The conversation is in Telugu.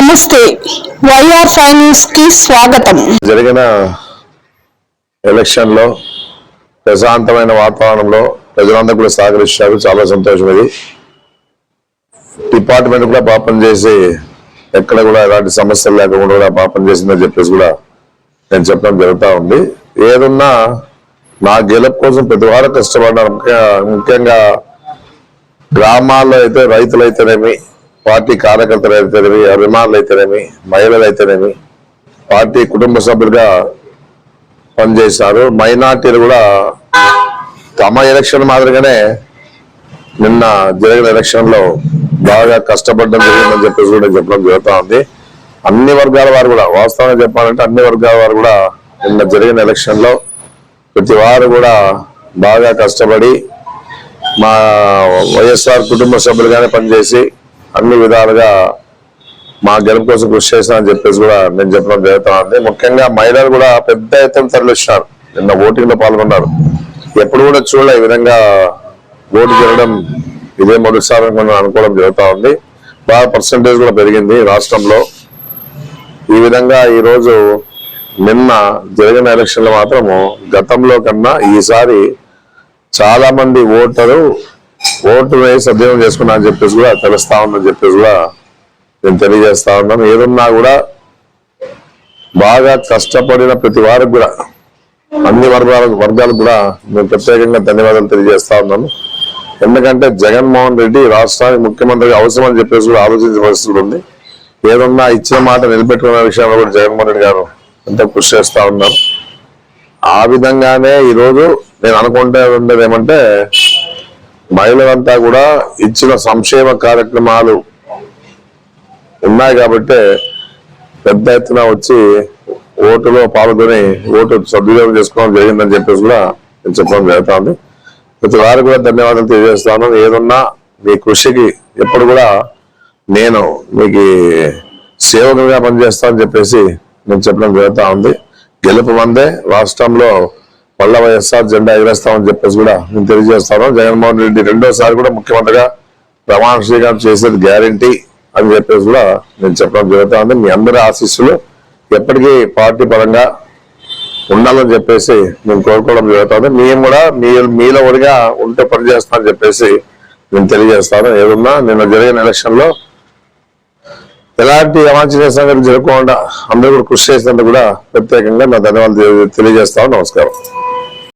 నమస్తే వైఆర్ ఫైవ్ న్యూస్ కి స్వాగతం. జరిగిన ఎలక్షన్ లో ప్రశాంతమైన వాతావరణంలో ప్రజలందరూ కూడా సహకరించారు. చాలా సంతోషం. ఇది డిపార్ట్మెంట్ కూడా పాపం చేసి ఎక్కడ కూడా ఎలాంటి సమస్యలు లేకుండా కూడా పాపం చేసిందని చెప్పేసి కూడా నేను చెప్పడం జరుగుతూ ఉంది. ఏదున్నా నా గెలుపు కోసం ప్రతి వారు కష్టపడ్డారు. ముఖ్యంగా గ్రామాల్లో అయితే రైతులైతేనేమి, పార్టీ కార్యకర్తలు అయితేనేమి, అభిమానులు అయితేనేమి, మహిళలు అయితేనేమి పార్టీ కుటుంబ సభ్యులుగా పనిచేశారు. మైనార్టీలు కూడా తమ ఎలక్షన్ మాదిరిగానే నిన్న జరిగిన ఎలక్షన్ లో బాగా కష్టపడడం జరిగిందని చెప్పేసి కూడా చెప్పడం జరుగుతూ ఉంది. అన్ని వర్గాల వారు కూడా, వాస్తవంగా చెప్పాలంటే అన్ని వర్గాల వారు కూడా నిన్న జరిగిన ఎలక్షన్ లో ప్రతి వారు కూడా బాగా కష్టపడి మా వైఎస్ఆర్ కుటుంబ సభ్యులుగానే పనిచేసి అన్ని విధాలుగా మా గెలుపు కోసం కృషి చేస్తానని చెప్పేసి కూడా నేను చెప్పడం జరుగుతూ ఉంది. ముఖ్యంగా మహిళలు కూడా పెద్ద ఎత్తున తరలిస్తున్నారు. నిన్న ఓటింగ్ లో పాల్గొన్నారు. ఎప్పుడు కూడా చూడలే ఈ విధంగా ఓటు జరగడం ఇదే మొదటిసారి అనుకోవడం జరుగుతూ ఉంది. బాగా పర్సంటేజ్ కూడా పెరిగింది రాష్ట్రంలో. ఈ విధంగా ఈరోజు నిన్న జరిగిన ఎలక్షన్ లో మాత్రము గతంలో కన్నా ఈసారి చాలా మంది ఓటు వేసి సద్వినియోగం చేసుకున్నా అని చెప్పేసి కూడా తెలుస్తా ఉందని చెప్పేసి కూడా నేను తెలియజేస్తా ఉన్నాను. ఏదన్నా కూడా బాగా కష్టపడిన ప్రతి వారికి కూడా, అన్ని వర్గాలకు కూడా నేను ప్రత్యేకంగా ధన్యవాదాలు తెలియజేస్తా ఉన్నాను. ఎందుకంటే జగన్మోహన్ రెడ్డి రాష్ట్రానికి ముఖ్యమంత్రిగా అవసరం అని చెప్పేసి కూడా ఆలోచించే పరిస్థితులు ఉంది. ఏదన్నా ఇచ్చిన మాట నిలబెట్టుకునే విషయంలో కూడా జగన్మోహన్ రెడ్డి గారు ఎంతో కృషి చేస్తా ఉన్నారు. ఆ విధంగానే ఈరోజు నేను అనుకుంటే ఉండేది ఏమంటే, మహిళలంతా కూడా ఇచ్చిన సంక్షేమ కార్యక్రమాలు ఉన్నాయి కాబట్టి పెద్ద ఎత్తున వచ్చి ఓటులో పాల్గొని ఓటు సద్వినియోగం చేసుకోవడం జరిగిందని చెప్పేసి కూడా నేను చెప్పడం జరుగుతుంది. ప్రతి వారు కూడా ధన్యవాదాలు తెలియజేస్తాను. ఏదన్నా మీ కృషికి ఎప్పుడు కూడా నేను మీకు సేవకులుగా పనిచేస్తానని చెప్పేసి నేను చెప్పడం జరుగుతూ ఉంది. గెలుపు మందే, రాష్ట్రంలో మళ్ళా వైఎస్ఆర్ జెండా ఎగరేస్తామని చెప్పేసి కూడా నేను తెలియజేస్తాను. జగన్మోహన్ రెడ్డి రెండోసారి కూడా ముఖ్యమంత్రిగా ప్రమాణ స్వీకారం చేసేది గ్యారంటీ అని చెప్పేసి కూడా నేను చెప్పడం జరుగుతూ ఉంది. మీ అందరి ఆశీస్సులు ఎప్పటికీ పార్టీ పరంగా ఉండాలని చెప్పేసి నేను కోరుకోవడం జరుగుతుంది. మేము కూడా మీలో ఒకటిగా ఉంటూ పనిచేస్తామని చెప్పేసి నేను తెలియజేస్తాను. ఏదన్నా నిన్న జరిగిన ఎలక్షన్ లో ఎలాంటి అవాంఛనీయ సంగతి జరగకుండా అందరూ కూడా కృషి చేసినందుకు కూడా ప్రత్యేకంగా నా ధన్యవాదాలు తెలియజేస్తాను. నమస్కారం.